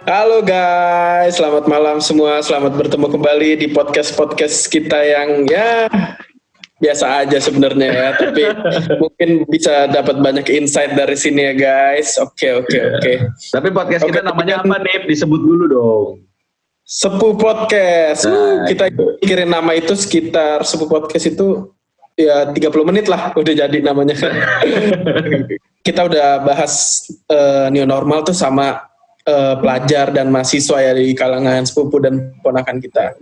Halo guys, selamat malam semua. Selamat bertemu kembali di podcast kita yang ya biasa aja sebenarnya ya, tapi mungkin bisa dapat banyak insight dari sini ya guys. Oke. Tapi podcast kita namanya apa nih? Disebut dulu dong. Sepuh Podcast. Kita pikirin nama itu sekitar Sepuh Podcast itu ya 30 menit lah udah jadi namanya. Kita udah bahas new normal tuh sama pelajar dan mahasiswa ya di kalangan sepupu dan ponakan kita.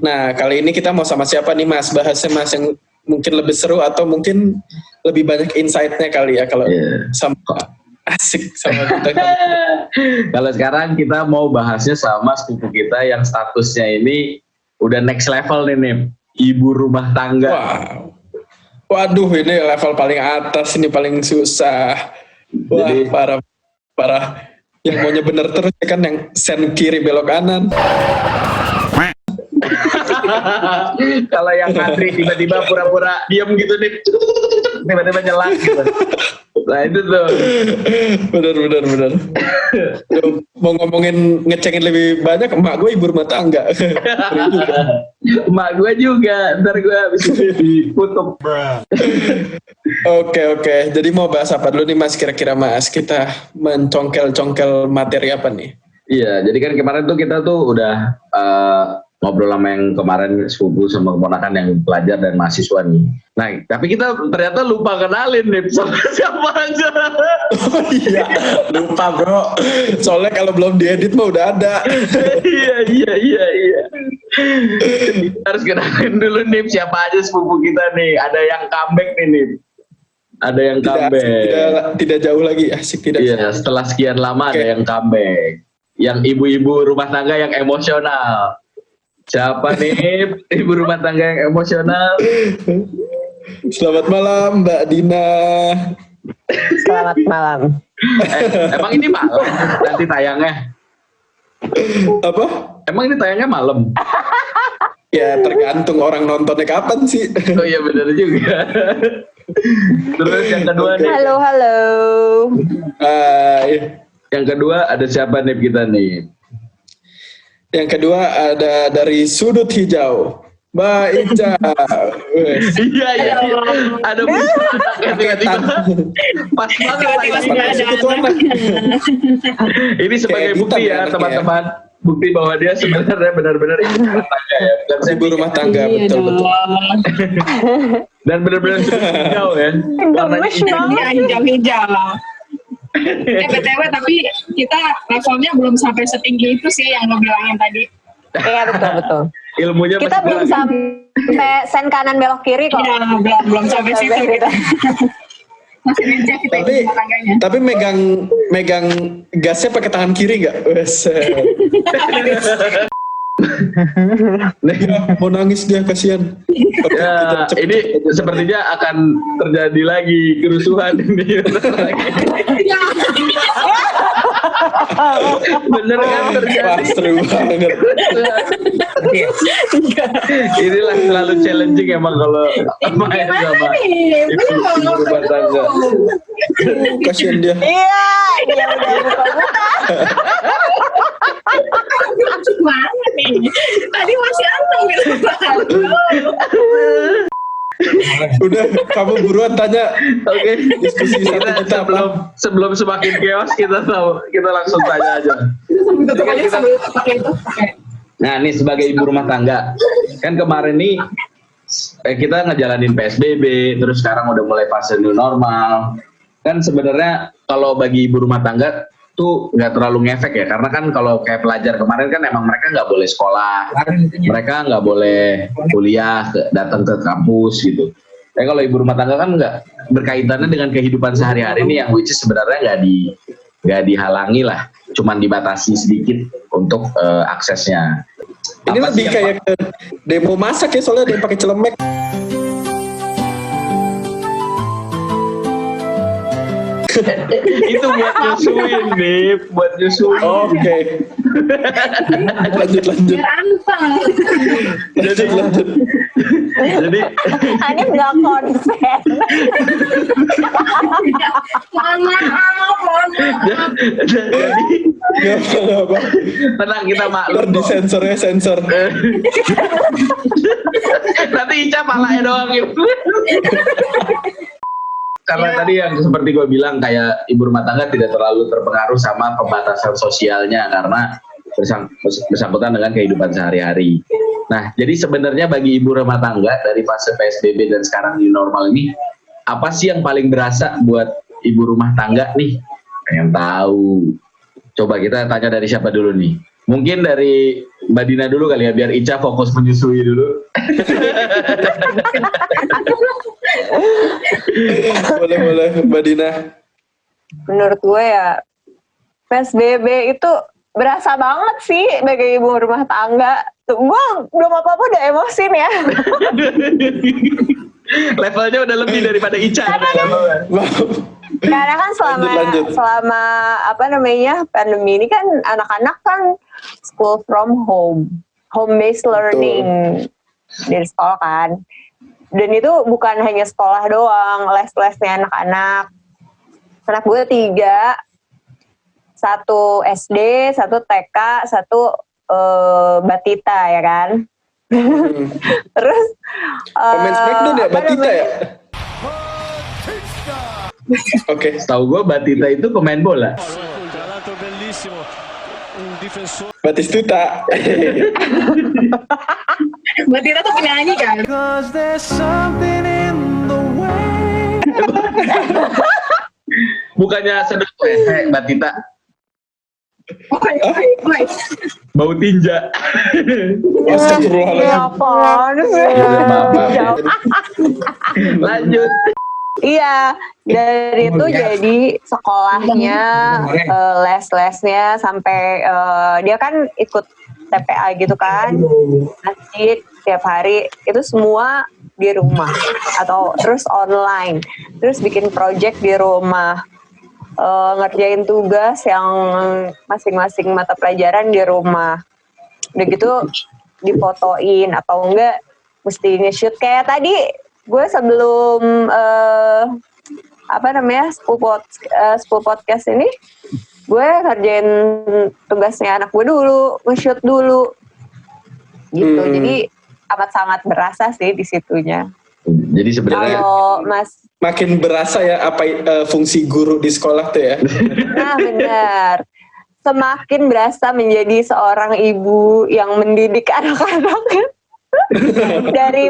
Nah kali ini kita mau sama siapa nih Mas? Bahasnya Mas yang mungkin lebih seru atau mungkin lebih banyak insight-nya kali ya kalau sama asik sama kita. Kalau sekarang kita mau bahasnya sama sepupu kita yang statusnya ini udah next level nih, ibu rumah tangga. Wow. Waduh ini level paling atas, ini paling susah. Wah jadi, parah. Yang maunya bener terus ya kan, yang sen kiri belok kanan. Kalau yang ngantri tiba-tiba pura-pura diem gitu nih, tiba-tiba nyela gitu. Nah itu tuh. Bener. Mau ngomongin ngecengin lebih banyak, emak gue ibu rumah tangga. Emak gue juga, ntar gue habis itu dikutuk. Oke. Jadi mau bahas apa dulu nih Mas, kira-kira Mas? Kita mencongkel materi apa nih? Iya, jadi kan kemarin tuh kita tuh udah ngobrol sama yang kemarin sepupu sama keponakan yang pelajar dan mahasiswa nih. Nah, tapi kita ternyata lupa kenalin nih sama siapa aja. Oh iya, lupa bro. Soalnya kalau belum diedit mah udah ada. Iya. Harus kenalin dulu nih siapa aja sepupu kita nih. Ada yang comeback nih. Ada yang comeback. Tidak jauh lagi, asik tidak. Iya, setelah sekian lama ada yang comeback. Yang ibu-ibu rumah tangga yang emosional. Siapa nih ibu rumah tangga yang emosional? Selamat malam Mbak Dina. Selamat malam. Emang ini malam nanti tayangnya? Apa? Emang ini tayangnya malam? Ya tergantung orang nontonnya kapan sih. Oh iya benar juga. Terus yang kedua nih. Halo. Yang kedua ada siapa nih kita nih? Yang kedua ada dari sudut hijau, Mbak Ica. Iya. Ada tiba-tiba. Pas banget. Ini sebagai bukti ya teman-teman. Bukti bahwa dia sebenarnya benar-benar ibu rumah tangga ya. Ibu rumah tangga, betul. Dan benar-benar hijau ya. Warnanya hijau. BTW tapi kita levelnya belum sampai setinggi itu sih yang lo bilangin tadi. Iya betul. Ilmunya kita belum sampai sen kanan belok kiri kok. Iya, belum sampai situ kita. Masih reject kita ibu tangganya. Tapi megang gasnya pakai tangan kiri nggak? Mau nangis dia, kasihan. Ya, ini sepertinya akan terjadi lagi kerusuhan ini. Bener kan terjadi? Wah, seru banget. Inilah selalu challenging emang kalau main sama ibu rumah tangga. Kasihan dia. Iya, dia udah buka-buka. Gimana nih? Tadi masih anteng gitu. Udah, kamu buruan tanya. Oke. Diskusi kita sebelum semakin chaos kita langsung tanya aja. Nah, ini sebagai ibu rumah tangga. Kan kemarin nih kita ngejalanin PSBB, terus sekarang udah mulai fase new normal. Kan sebenarnya kalau bagi ibu rumah tangga tuh nggak terlalu ngefek ya, karena kan kalau kayak pelajar kemarin kan emang mereka nggak boleh sekolah, mereka nggak boleh kuliah, datang ke kampus gitu. Tapi kalau ibu rumah tangga kan nggak berkaitannya dengan kehidupan sehari-hari ini, yang which is sebenarnya nggak dihalangi lah, cuman dibatasi sedikit untuk aksesnya. Ini lebih kayak ke demo masak ya, soalnya ada yang pakai celemek. Itu buat nyusuin, Bib. Buat nyusuin. Oke. Lanjut. Jadi Hanif nggak konsen. Mohon maaf. Jadi Gak apa. tenang, kita Ntar maklum di kok. sensor. Nanti Ica palanya doang gitu. Karena tadi yang seperti gue bilang, kayak ibu rumah tangga tidak terlalu terpengaruh sama pembatasan sosialnya karena bersangkutan dengan kehidupan sehari-hari. Nah, jadi sebenarnya bagi ibu rumah tangga dari fase PSBB dan sekarang new normal ini, apa sih yang paling berasa buat ibu rumah tangga nih? Pengen tahu. Coba kita tanya dari siapa dulu nih? Mungkin dari Mbak Dina dulu kali ya, biar Ica fokus menyusui dulu. Boleh Mbak Dina. Menurut gue ya PSBB itu berasa banget sih bagi ibu rumah tangga. Tuh, gue belum apa-apa udah emosi nih ya. Levelnya udah lebih daripada Ica. Karena kan Lanjut. selama apa namanya pandemi ini kan anak-anak kan school from home based learning dari sekolah kan. Dan itu bukan hanya sekolah doang, les-lesnya anak-anak. Anak gue 3, 1 SD, 1 TK, 1 Batita ya kan. Terus Pemain Smackdown ya, Batita ya? Oke. Setahu gue Batita itu pemain bola. Batistuta. Mbak Tita tuh penyanyi kan? Bukannya sedot pesek Batita. Baik. Bau tinja. Astagfirullahaladzim. ya apaan sih? Maaf. Lanjut. Iya, dari itu jadi sekolahnya, les-lesnya sampai dia kan ikut TPA gitu kan, masjid tiap hari itu semua di rumah atau terus online, terus bikin project di rumah, ngerjain tugas yang masing-masing mata pelajaran di rumah, udah gitu difotoin atau enggak mesti nge-shoot kayak tadi. Gue sebelum school podcast ini, gue ngerjain tugasnya anak gue dulu, nge-shoot dulu, gitu. Jadi amat sangat berasa sih di situnya. Jadi sebenarnya Kalau Mas, Makin berasa ya apa fungsi guru di sekolah tuh ya. nah benar, semakin berasa menjadi seorang ibu yang mendidik anak-anak. dari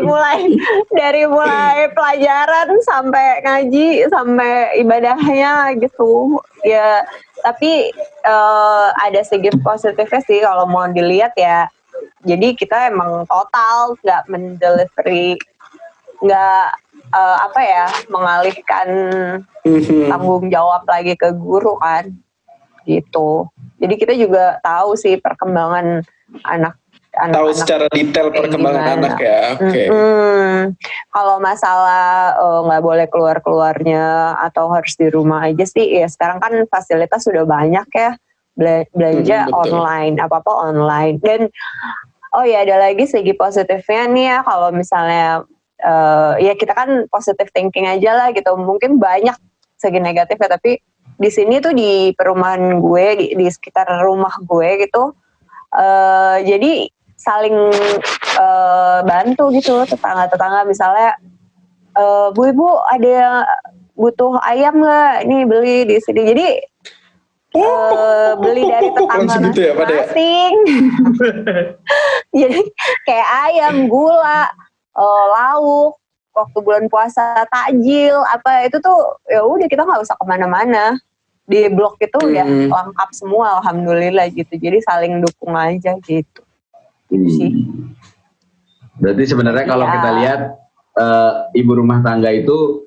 mulai pelajaran sampai ngaji sampai ibadahnya gitu ya. Tapi ada segi positifnya sih kalau mau dilihat ya. Jadi kita emang total nggak mendelivery, nggak mengalihkan tanggung jawab lagi ke guru kan gitu. Jadi kita juga tahu sih perkembangan anak Tahu secara detail perkembangan anak ya. Oke. Kalau masalah nggak boleh keluarnya atau harus di rumah aja sih, ya sekarang kan fasilitas sudah banyak ya, belanja online, apa-apa online. Dan ada lagi segi positifnya nih ya, kalau misalnya ya kita kan positive thinking aja lah gitu. Mungkin banyak segi negatifnya, tapi di sini tuh di perumahan gue, di sekitar rumah gue gitu, jadi saling bantu gitu tetangga-tetangga, misalnya Bu Ibu ada butuh ayam nggak? Nih beli di sini. Jadi beli dari tetangga masing-masing. Jadi kayak ayam, gula, lauk, waktu bulan puasa takjil apa itu tuh ya udah kita nggak usah kemana-mana. Di blok itu udah lengkap semua, alhamdulillah gitu. Jadi saling dukung aja gitu. Gitu sih. Berarti sebenarnya kalau kita lihat ibu rumah tangga itu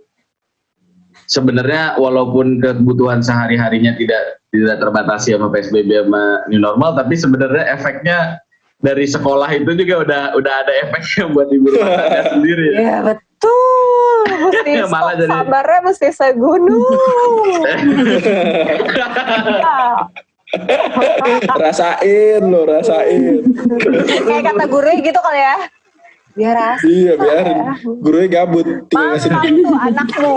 sebenarnya walaupun kebutuhan sehari-harinya tidak terbatasi sama PSBB sama new normal, tapi sebenarnya efeknya dari sekolah itu juga udah ada efeknya buat ibu rumah tangga sendiri ya. Iya betul. Mesti Malah jadi sabarnya mesti segunung. rasain. Kayak kata gurunya gitu kali ya. Biar asik. Iya, biarin. Gurunya gabut. Tinggal ngasih tuh anakmu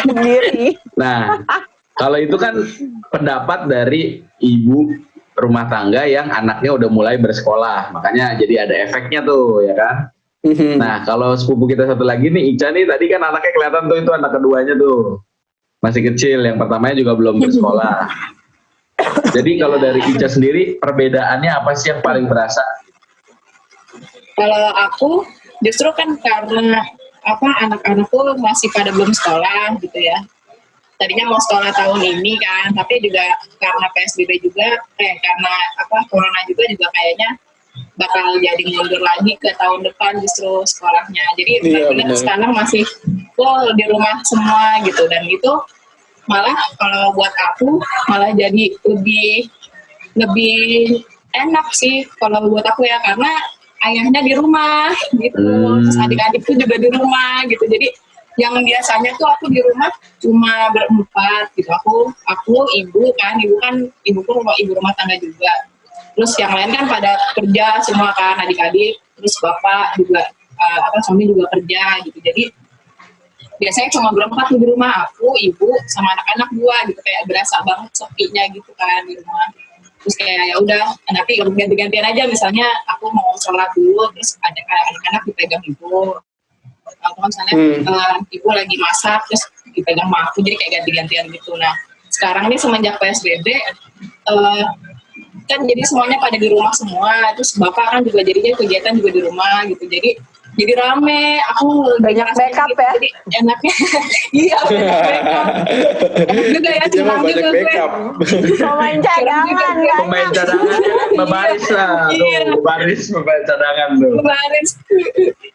sendiri. Nah, Kalau itu kan pendapat dari ibu rumah tangga yang anaknya udah mulai bersekolah, makanya jadi ada efeknya tuh, ya kan? Nah, kalau sepupu kita satu lagi nih, Ica nih, tadi kan anaknya kelihatan tuh, itu anak keduanya tuh. Masih kecil, yang pertamanya juga belum bersekolah. Jadi kalau dari Ica sendiri, perbedaannya apa sih yang paling berasa? Kalau aku justru kan karena anak-anakku masih pada belum sekolah gitu ya. Tadinya mau sekolah tahun ini kan, tapi juga karena PSBB juga, karena corona juga kayaknya bakal jadi mundur lagi ke tahun depan justru sekolahnya. Jadi benar-benar sekarang masih full di rumah semua gitu, dan itu malah kalau buat aku malah jadi lebih enak sih kalau buat aku ya, karena ayahnya di rumah gitu, terus adik-adikku juga di rumah gitu. Jadi yang biasanya tuh aku di rumah cuma berempat gitu, aku ibu kan ibuku ibu rumah tangga juga, terus yang lain kan pada kerja semua kan, adik-adik, terus bapak juga suami juga kerja gitu. Jadi biasanya cuma berempat tuh di rumah, aku, ibu, sama anak-anak gua gitu, kayak berasa banget sepinya gitu kan di rumah. Terus kayak ya udah nanti ganti-gantian aja, misalnya aku mau sholat dulu, terus anak-anak dipegang ibu, atau misalnya ibu lagi masak terus dipegang sama aku, jadi kayak ganti-gantian gitu. Nah sekarang ini semenjak PSBB kan jadi semuanya pada di rumah semua, terus bapak kan juga jadinya kegiatan juga di rumah gitu, jadi rame, aku banyak backup gitu, ya. jadi enaknya iya banyak backup. Enak juga ya, curang juga gue. Pemain cadangan ya. Pemain cadangan, baris lah, tuh, baris pemain cadangan tuh. Baris.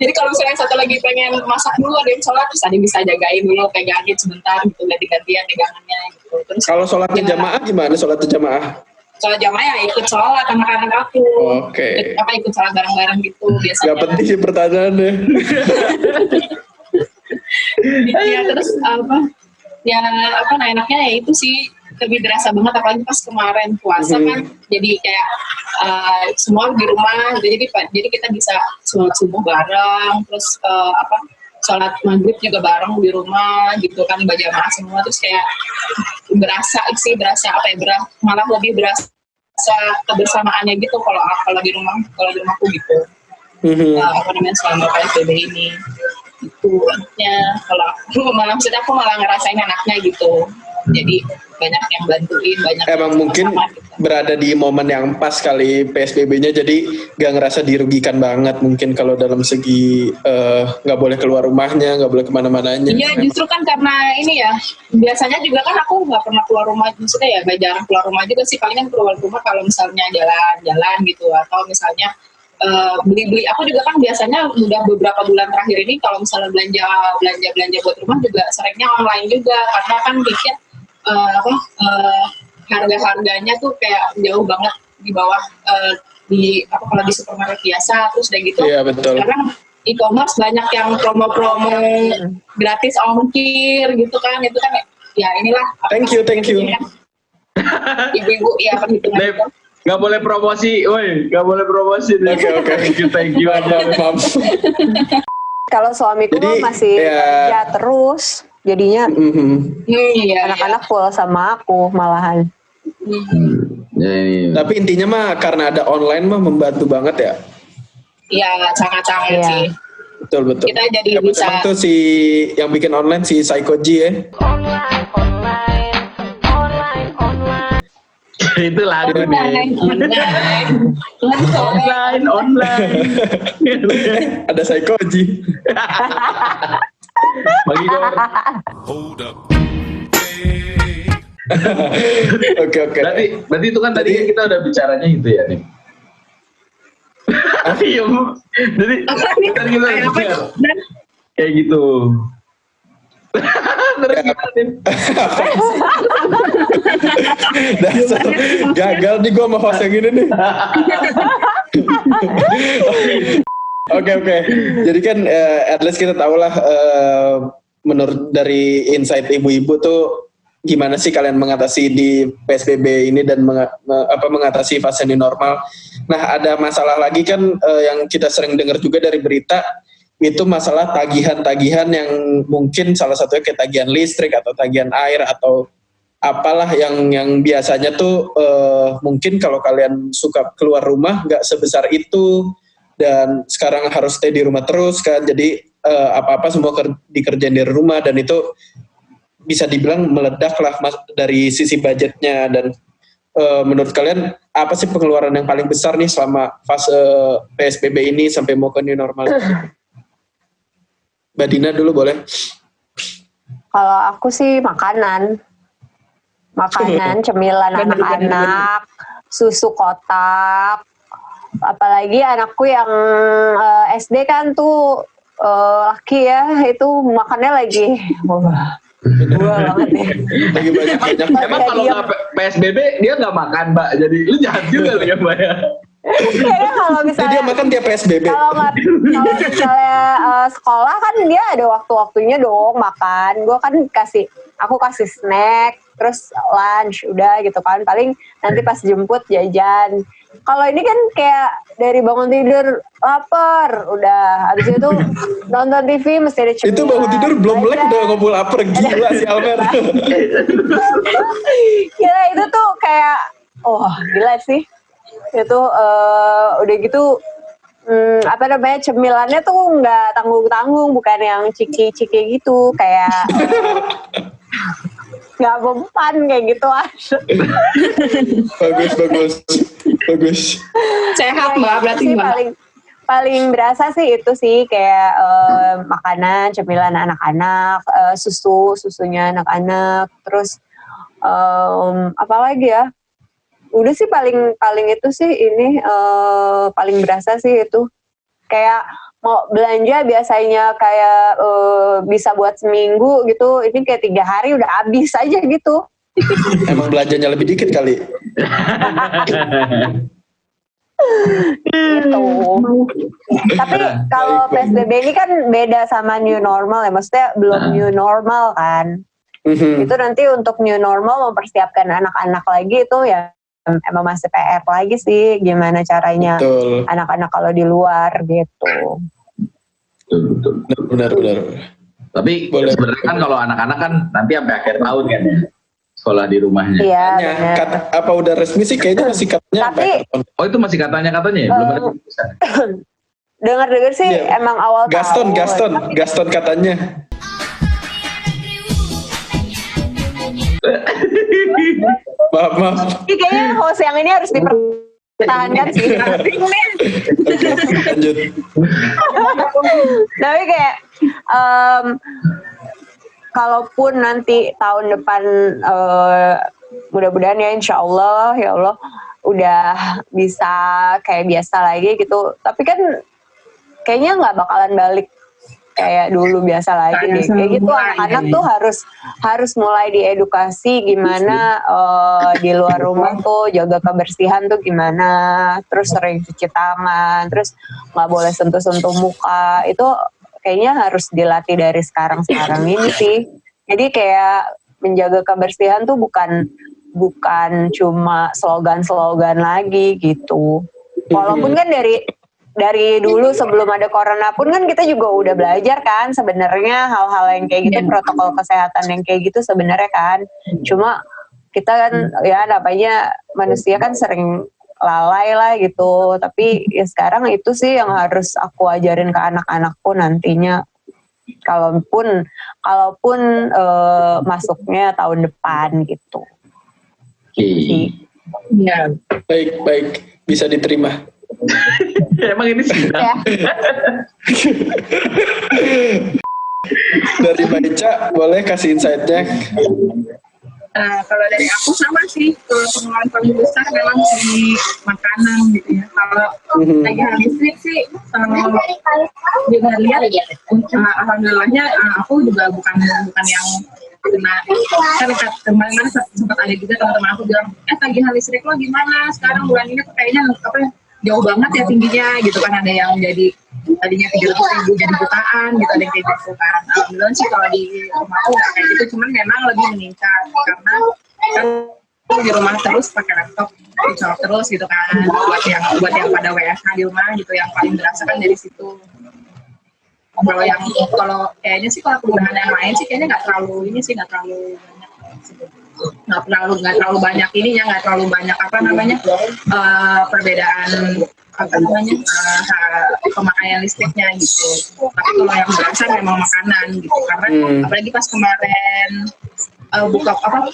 Jadi kalau misalnya satu lagi pengen masak dulu, ada yang sholat, terus ada yang bisa jagain dulu, pegangin sebentar gitu, ganti-gantian pegangannya gitu. Terus kalau sholat jamaah gimana? Sholat jamaah? Sholat jamaah ya ikut sholat anak-anak aku. Oke. Ikut sholat bareng-bareng gitu biasanya. Gak penting sih pertanyaannya. Ya terus enaknya ya itu sih, lebih berasa banget apalagi pas kemarin puasa kan, jadi kayak semua di rumah gitu, jadi kita bisa sholat subuh bareng, terus sholat maghrib juga bareng di rumah gitu kan, berjamaah semua, terus kayak berasa malah lebih berasa kebersamaannya gitu kalau di rumahku gitu. Selama PSBB ini itu anaknya, kalau aku malah ngerasain anaknya gitu, jadi banyak yang bantuin, banyak emang mungkin gitu. Berada di momen yang pas kali PSBB-nya, jadi gak ngerasa dirugikan banget mungkin kalau dalam segi gak boleh keluar rumahnya, gak boleh kemana-mananya. Iya, justru kan karena ini ya, biasanya juga kan aku gak pernah keluar rumah, maksudnya ya gak jarang keluar rumah juga sih, palingan keluar rumah kalau misalnya jalan-jalan gitu, atau misalnya beli-beli. Aku juga kan biasanya udah beberapa bulan terakhir ini kalau misalnya belanja buat rumah juga seringnya online juga, karena kan bikin harga-harganya tuh kayak jauh banget di bawah kalau di supermarket biasa. Terus udah gitu, iya, betul. Sekarang e-commerce banyak yang promo-promo gratis ongkir gitu kan, itu kan ya inilah. Thank you. Ibu-ibu ya perhitungan itu. Gak boleh promosi, gak boleh promosi. Oke. Thank you aja. Kalau suamiku Jadi, masih kerja terus, jadinya anak-anak full sama aku malahan. Ya. Tapi intinya mah karena ada online mah membantu banget ya. Iya, sangat-sangat sih. Betul. Kita jadi bisa. Emang tuh si yang bikin online si Psychoji ya. Online. Itu lagu nih. Online. Ada Psychoji. Bagi gue. Hold up. Oke. Berarti itu kan tadi kita udah bicaranya itu ya nih. Iya Bu. Jadi kan kita udah bicara kayak gitu. Terus gimana nih? Dasar gagal nih gue sama host yang ini nih. Oke. Jadi kan at least kita tahu lah menurut dari insight ibu-ibu tuh gimana sih kalian mengatasi di PSBB ini dan mengatasi fase new normal. Nah, ada masalah lagi kan yang kita sering dengar juga dari berita, itu masalah tagihan-tagihan yang mungkin salah satunya kayak tagihan listrik atau tagihan air atau apalah yang biasanya tuh mungkin kalau kalian suka keluar rumah nggak sebesar itu, dan sekarang harus stay di rumah terus kan, jadi apa-apa semua dikerjain dari rumah, dan itu bisa dibilang meledak lah dari sisi budgetnya. Dan menurut kalian apa sih pengeluaran yang paling besar nih selama fase PSBB ini sampai mau ke new normal? Mbak Dina dulu boleh. Kalau aku sih makanan, cemilan anak-anak, susu kotak. Apalagi anakku yang SD kan tuh laki ya, itu makannya lagi banget ya. Lagi banyak. Emang kalau nggak PSBB dia nggak makan, Mbak. Jadi lu jahat juga lu ya, Mbak ya. Kayaknya kalau misalnya dia makan tiap PSBB. Kalau misalnya sekolah kan dia ada waktu-waktunya dong makan. Aku kasih snack, terus lunch, udah gitu kan. Paling nanti pas jemput jajan. Kalau ini kan kayak dari bangun tidur lapar, udah habis itu nonton TV mesti ada cemilan. Itu bangun tidur belum melek udah ngumpul lapar, gila si Almer. Gila itu tuh kayak gila sih. Itu udah gitu cemilannya tuh nggak tanggung-tanggung, bukan yang ciki-ciki gitu, kayak nggak mempan kayak gitu aja. bagus. Sehat Mbak berarti Mbak. Paling berasa sih itu sih kayak makanan, cemilan anak-anak, susunya anak-anak, terus apa lagi ya? Udah sih paling itu sih ini paling berasa sih itu. Kayak mau belanja biasanya kayak bisa buat seminggu gitu, ini kayak 3 hari udah habis aja gitu. Emang belanjanya lebih dikit kali. Gitu. Tapi kalau PSBB ini kan beda sama new normal ya, maksudnya belum new normal kan. Itu nanti untuk new normal mempersiapkan anak-anak lagi itu ya emang masih PR lagi sih, gimana caranya anak-anak kalau di luar gitu. Benar. Tapi sebenarnya kan kalau anak-anak kan nanti sampai akhir tahun kan ya sekolah di rumahnya. Iya. Apa udah resmi sih kayaknya masih katanya. Tapi itu masih katanya ya, belum ada keputusan. Dengar-dengar sih emang awal tahun. Gaston katanya. Maaf. Kayaknya host yang ini harus dipertahankan sih. Lanjut. Tapi kayak kalaupun nanti tahun depan mudah-mudahan ya insya Allah udah bisa kayak biasa lagi gitu. Tapi kan kayaknya nggak bakalan balik kayak dulu biasa lagi deh. Kayak gitu anak-anak tuh harus mulai diedukasi gimana di luar rumah tuh jaga kebersihan tuh gimana, terus sering cuci tangan, terus nggak boleh sentuh-sentuh muka. Itu kayaknya harus dilatih dari sekarang ini sih. Jadi kayak menjaga kebersihan tuh bukan cuma slogan-slogan lagi gitu. Walaupun kan dari dulu sebelum ada corona pun kan kita juga udah belajar kan sebenarnya hal-hal yang kayak gitu, protokol kesehatan yang kayak gitu sebenarnya kan. Cuma kita kan ya namanya manusia kan sering lalai lah gitu. Tapi ya sekarang itu sih yang harus aku ajarin ke anak-anakku nantinya. Kalaupun masuknya tahun depan gitu. Iya. Baik, bisa diterima. Emang ini sih. Dari Mbak Ica, boleh kasih insight-nya? Kalau dari aku sama sih, pengeluaran paling besar memang di makanan gitu ya. Kalau lagi listrik sih, juga lihat alhamdulillahnya aku juga bukan yang kena. Kan kemarin sempat ada juga teman-teman aku bilang, tagihan listrik lo gimana? Sekarang bulan ini kayaknya jauh banget ya tingginya gitu kan, ada yang jadi tadinya 300.000 jadi jutaan gitu, ada yang kayak gitu kan. Alhamdulillah sih kalau di rumah aku nggak kayak gitu, cuman memang lebih meningkat karena kan di rumah terus pakai laptop dicolok terus gitu kan, buat yang pada WFH di rumah gitu, yang paling berasa kan dari situ. Kalau kayaknya sih kalau kegunaan yang lain sih kayaknya nggak terlalu banyak. nggak terlalu banyak ininya, nggak terlalu banyak perbedaan pemakaian listriknya gitu. Tapi kalau yang berasa memang makanan gitu, karena apalagi pas kemarin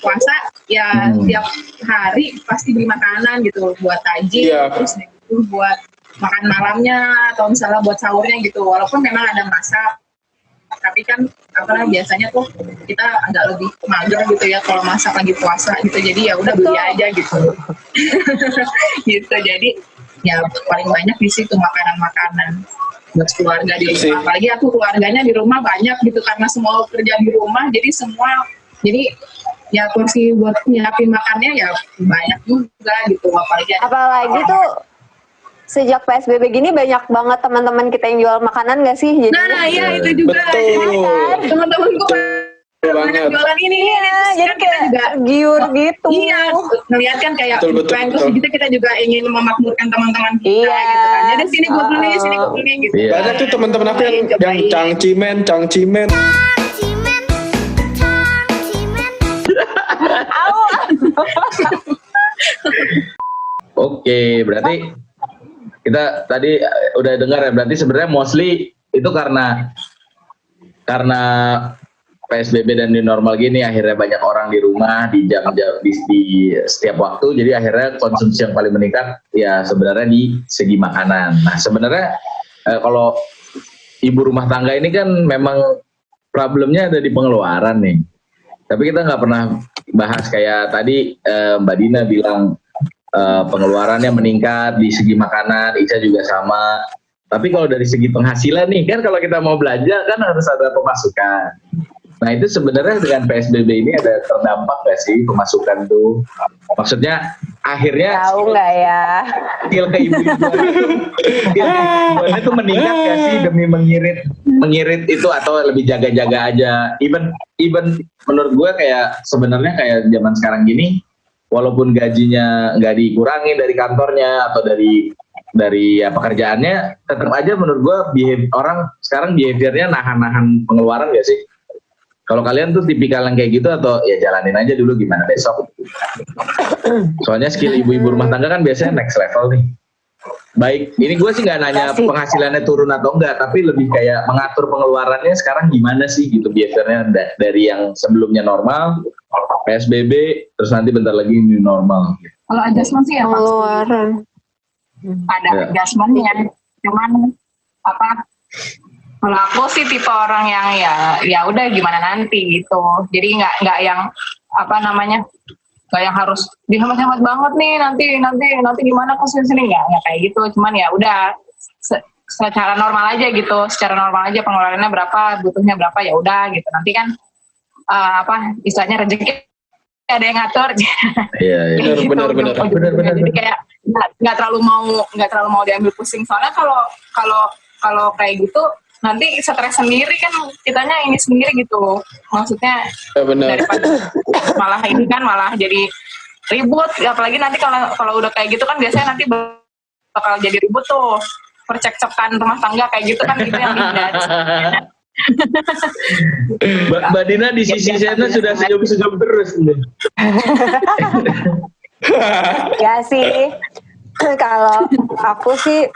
puasa ya tiap hari pasti beli makanan gitu buat tajil, terus gitu buat makan malamnya atau misalnya buat sahurnya gitu. Walaupun memang ada masak, tapi kan biasanya tuh kita agak lebih mager gitu ya kalau masak lagi puasa gitu. Jadi ya udah beli aja gitu. Gitu. Jadi ya paling banyak di situ makanan-makanan buat keluarga di rumah. Apalagi aku keluarganya di rumah banyak gitu karena semua kerja di rumah. Jadi ya porsi buat nyiapin makannya ya banyak juga gitu. Apalagi tuh sejak PSBB gini banyak banget teman-teman kita yang jual makanan nggak sih? Jadi, nah iya itu juga. Teman-temanku banyak jualan ini. Jadi kayak juga giur gitu. Iya, ngeliat kan kayak tren terus gitu kita juga ingin memakmurkan teman-teman kita gitu kan. Jadi sini gue beli gitu. Banyak tuh teman-teman aku yang cangcimen. Oke, berarti kita tadi udah dengar ya, berarti sebenarnya mostly itu karena PSBB dan new normal gini akhirnya banyak orang di rumah di jam-jam di setiap waktu, jadi akhirnya konsumsi yang paling meningkat ya sebenarnya di segi makanan. Nah sebenarnya kalau ibu rumah tangga ini kan memang problemnya ada di pengeluaran nih, tapi kita nggak pernah bahas kayak tadi Mbak Dina bilang pengeluarannya meningkat di segi makanan, Ica juga sama. Tapi kalau dari segi penghasilan nih, kan kalau kita mau belanja kan harus ada pemasukan. Nah itu sebenarnya dengan PSBB ini ada terdampak nggak sih pemasukan tuh? Maksudnya akhirnya tahu nggak ya? Skill ke ibu-ibuan itu meningkat nggak sih demi mengirit itu atau lebih jaga-jaga aja? Even menurut gue kayak sebenarnya kayak zaman sekarang gini, walaupun gajinya nggak dikurangi dari kantornya atau dari pekerjaannya, tetap aja menurut gue orang sekarang behaviornya nahan-nahan pengeluaran nggak sih? Kalau kalian tuh tipikal yang kayak gitu atau ya jalanin aja dulu gimana besok? Soalnya skill ibu-ibu rumah tangga kan biasanya next level nih. Baik, ini gue sih nggak nanya penghasilannya turun atau enggak, tapi lebih kayak mengatur pengeluarannya sekarang gimana sih gitu biasanya dari yang sebelumnya normal, PSBB, terus nanti bentar lagi new normal. Kalau adjustment sih ya pengeluaran. Ada adjustmentnya, cuman kalau aku sih tipe orang yang ya udah gimana nanti gitu. Jadi nggak yang nggak yang harus dihemat-hemat banget nih nanti gimana sini nggak kayak gitu. Cuman ya udah secara normal aja gitu, secara normal aja pengeluarannya berapa, butuhnya berapa ya udah gitu. Nanti kan istilahnya rezeki ada yang ngatur. Iya. Gitu, benar. Jadi kayak nggak terlalu mau diambil pusing. Soalnya kalau kayak gitu nanti stres sendiri kan kitanya ini sendiri gitu. Maksudnya daripada malah jadi ribut. Apalagi nanti kalau udah kayak gitu kan biasanya nanti bakal jadi ribut tuh. Percekcokan rumah tangga kayak gitu kan gitu yang dihindari. Mbak Dina di sisi sana sudah senyum-senyum terus nih. Ya sih, kalau aku sih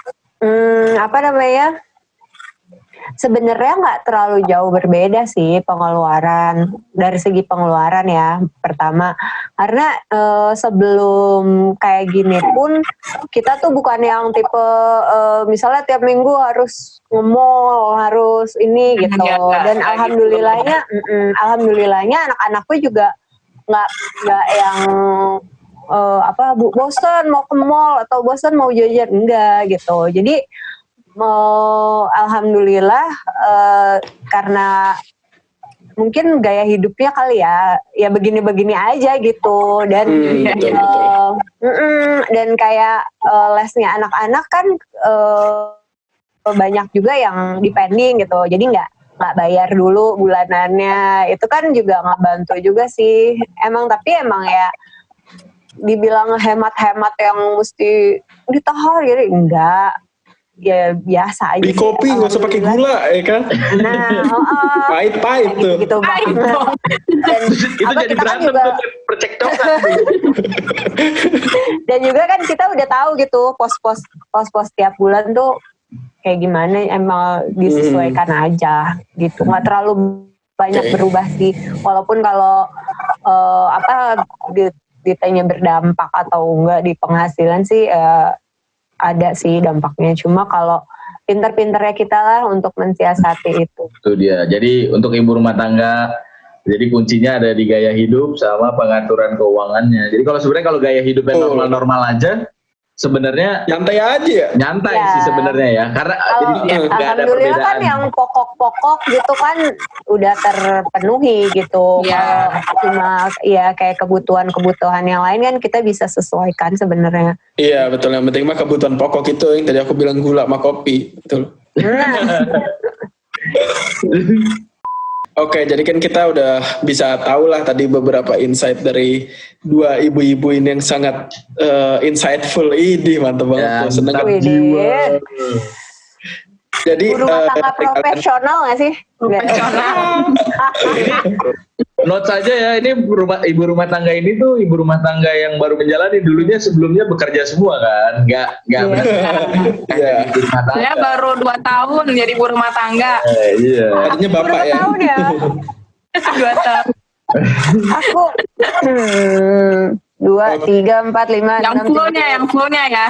sebenarnya nggak terlalu jauh berbeda sih pengeluaran dari segi pengeluaran ya. Pertama karena sebelum kayak gini pun kita tuh bukan yang tipe misalnya tiap minggu harus nge-mall, harus ini gitu. Dan alhamdulillahnya anak-anakku juga nggak yang bosan mau ke mall atau bosan mau jajan, enggak gitu. Jadi alhamdulillah karena mungkin gaya hidupnya kali ya begini-begini aja gitu. Dan dan kayak lesnya anak-anak kan banyak juga yang depending gitu, jadi nggak bayar dulu bulanannya, itu kan juga nggak bantu juga sih tapi emang ya dibilang hemat-hemat yang mesti ditahan jadi enggak. ya biasa aja. Di kopi nggak usah pakai gula ya kan? Nah, pahit tuh. gitu banget. Dan Itu jadi kita kan berantem juga, tuh, percekcokan. dan juga kan kita udah tahu gitu pos-pos tiap bulan tuh kayak gimana, emang disesuaikan aja gitu, nggak terlalu banyak berubah sih. Walaupun kalau ditanya berdampak atau enggak di penghasilan sih ada sih dampaknya. Cuma kalau pinter-pinternya kita lah untuk mensiasati itu. Itu dia. Jadi untuk ibu rumah tangga, jadi kuncinya ada di gaya hidup sama pengaturan keuangannya. Jadi sebenarnya kalau gaya hidupnya normal-normal aja, sebenarnya nyantai aja ya. Nyantai sih sebenarnya ya. Karena jadi nggak ada perbedaan. Kan yang pokok-pokok gitu kan udah terpenuhi gitu. Iya. Kalau cuma ya kayak kebutuhan yang lain kan kita bisa sesuaikan sebenarnya. Iya betul, yang penting mah kebutuhan pokok itu yang tadi aku bilang, gula sama kopi, betul. Oke, jadi kan kita udah bisa tahu lah tadi beberapa insight dari dua ibu-ibu ini yang sangat insightful. Ini mantap banget, ya, seneng jiwa. Jadi rumah tangga profesional nggak sih? Profesional. Note saja ya, ini ibu rumah tangga ini tuh ibu rumah tangga yang baru menjalani, dulunya sebelumnya bekerja semua kan, nggak Iya. Saya baru 2 tahun jadi ibu rumah tangga. Iya. Artinya bapak ya. 2 tahun ya. 2 tahun. Aku 2, 3, 4, 5, Yang 6, fullnya ya.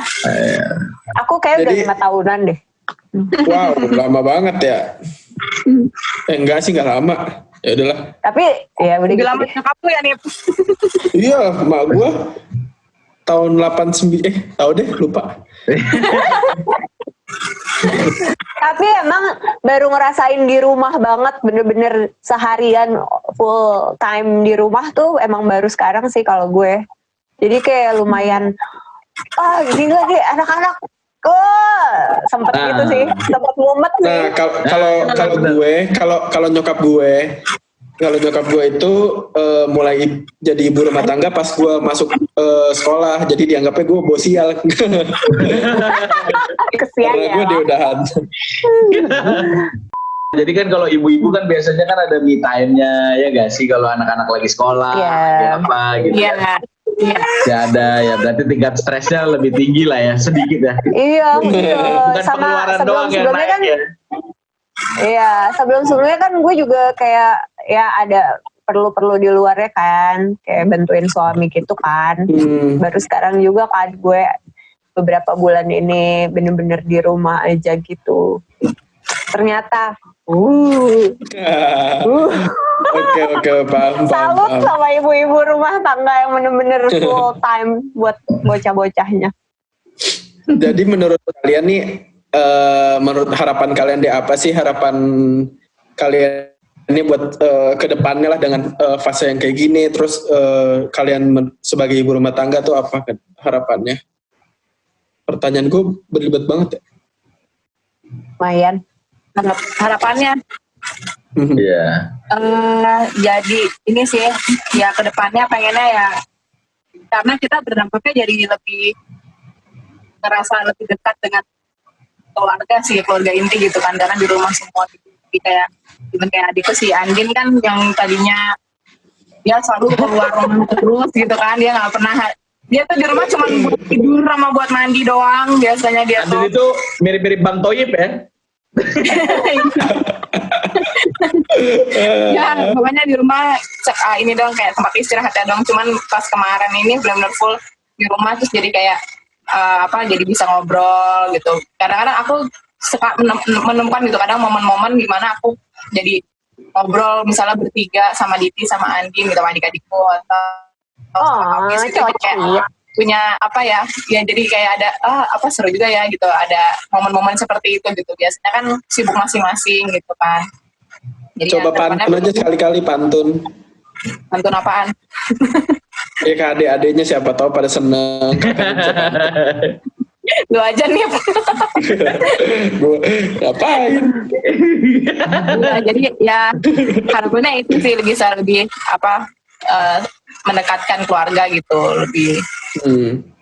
Aku kayak Jadi- udah 5 tahunan deh. Wow, lama banget ya. Enggak sih, nggak lama. Ya udahlah. Tapi ya udah Lebih gitu lama deh. nyokap tuh ya nih. Iya, mak gua tahun 89 tahu deh, lupa. Tapi emang baru ngerasain di rumah banget, bener-bener seharian full time di rumah tuh emang baru sekarang sih kalau gue. Jadi kayak lumayan, gila deh anak-anak. Sempet gitu sih, sempet mumet sih. Nah, kalau nyokap gue itu mulai jadi ibu rumah tangga pas gue masuk sekolah, jadi dianggapnya gue bosial. Kesian Karena ya. gue diudahan. Jadi kan kalau ibu-ibu kan biasanya kan ada me time-nya ya gak sih, kalau anak-anak lagi sekolah, lagi apa gitu. Iya. Iya. Ya ada ya, berarti tingkat stresnya lebih tinggi lah ya, sedikit ya. Iya, Bukan sama pengeluaran doang yang sebelum-sebelumnya naik kan, ya. iya sebelum-sebelumnya kan gue juga kayak ya ada perlu di luarnya kan, kayak bantuin suami gitu kan. Baru sekarang juga kan gue beberapa bulan ini bener-bener di rumah aja gitu. Ternyata, Oke, paham. salut sama ibu-ibu rumah tangga yang bener-bener full time buat bocah-bocahnya. Jadi menurut kalian nih, menurut harapan kalian di apa sih harapan kalian ini buat ke depannya lah dengan fase yang kayak gini, terus kalian sebagai ibu rumah tangga tuh apa kan harapannya? Pertanyaan gue berlibat banget ya. Lumayan. Harapannya Iya. jadi ini sih ya kedepannya pengennya ya, karena kita berdampaknya jadi lebih ngerasa lebih dekat dengan keluarga sih, keluarga inti gitu kan, karena di rumah semua gitu. Jadi kayak adikku si Andin kan yang tadinya dia selalu keluar rumah terus gitu kan, dia nggak pernah, dia tuh di rumah cuma buat tidur sama buat mandi doang biasanya dia Andin tuh. itu mirip-mirip Bang Toyib ya. Ya pokoknya di rumah ini dong kayak tempat istirahatnya dong, cuman pas kemarin ini benar-benar full di rumah, terus jadi kayak jadi bisa ngobrol gitu. Kadang-kadang aku suka menemukan gitu kadang momen-momen dimana aku jadi ngobrol misalnya bertiga sama Diti sama Andin gitu, sama adik-adikku atau gitu, kayak punya jadi kayak ada seru juga ya gitu, ada momen-momen seperti itu gitu. Biasanya kan sibuk masing-masing gitu kan. Jadi Coba pantun aja sekali-kali, pantun apaan? Ya ke adik-adiknya, siapa tahu pada seneng. Lu aja nih. Gue ngapain? Ya, jadi ya harapannya itu sih bisa lebih mendekatkan keluarga gitu, lebih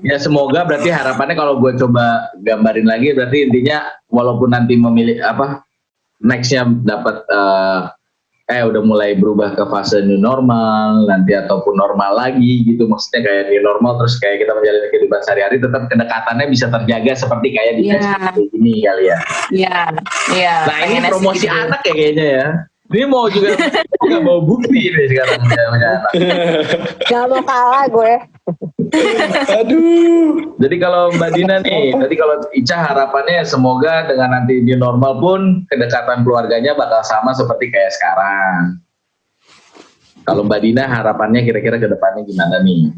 Ya semoga berarti harapannya kalau gue coba gambarin lagi berarti intinya walaupun nanti memilih nextnya dapat udah mulai berubah ke fase new normal nanti ataupun normal lagi gitu, maksudnya kayak new normal terus kayak kita menjalani kehidupan sehari-hari tetap kedekatannya bisa terjaga seperti kayak di Facebook ini kali ya. Iya. Nah ini promosi anak ya kayaknya ya. Ini mau juga nggak bawa bukti nih sekarang ya. Gak mau kalah gue. Aduh. Jadi kalau Mbak Dina nih, tadi kalau Ica harapannya semoga dengan nanti new normal pun kedekatan keluarganya bakal sama seperti kayak sekarang. Kalau Mbak Dina harapannya kira-kira ke depannya gimana nih?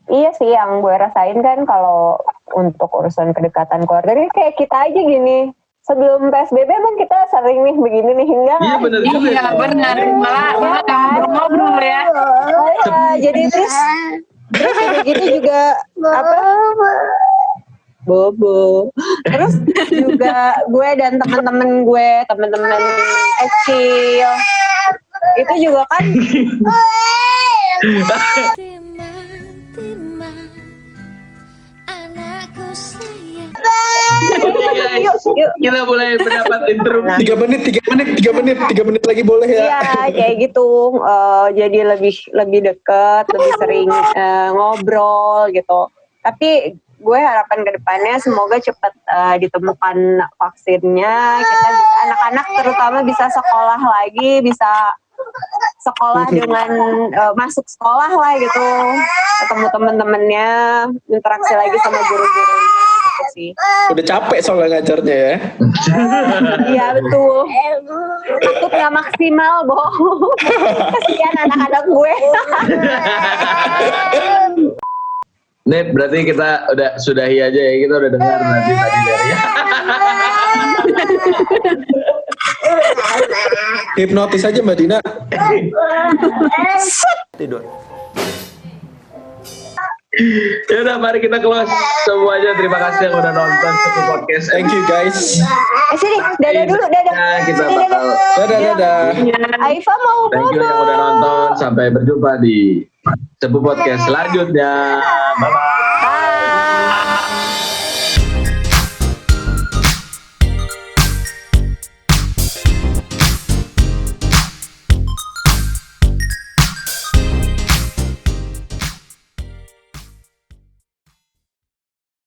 Iya sih, yang gue rasain kan kalau untuk urusan kedekatan keluarga ini kayak kita aja gini. Sebelum PSBB emang kita sering nih begini nih hingga Iya benar juga. Iya benar, malah ngobrol ya. Jadi terus udah gitu juga Bobo. Terus juga gue dan teman-teman kecil itu juga kan Yuk, kita boleh mendapat intro. 3 menit lagi boleh ya. Iya kayak gitu. Jadi lebih dekat, lebih sering ngobrol gitu. Tapi gue harapan ke depannya semoga cepat ditemukan vaksinnya. Kita bisa, anak-anak terutama bisa sekolah lagi, bisa sekolah dengan masuk sekolah lah gitu, ketemu teman-temannya, interaksi lagi sama guru-gurunya gitu sih. Udah capek soalnya ngajarnya ya. Iya betul. Takut nggak maksimal, Bo. Kasihan anak-anak gue. Nih berarti kita udah sudahi aja ya, kita udah dengar nanti tadi dari Hipnotis aja Mbak Dina. Tidur. Ya udah mari kita close semuanya. Terima kasih yang udah nonton Sepu Podcast. Thank you guys. Sini, dadah dulu, dadah. Nah, kita bakal Dadah. Aifa mau thank you yang udah nonton. Sampai berjumpa di Sepu Podcast selanjutnya. Bye bye.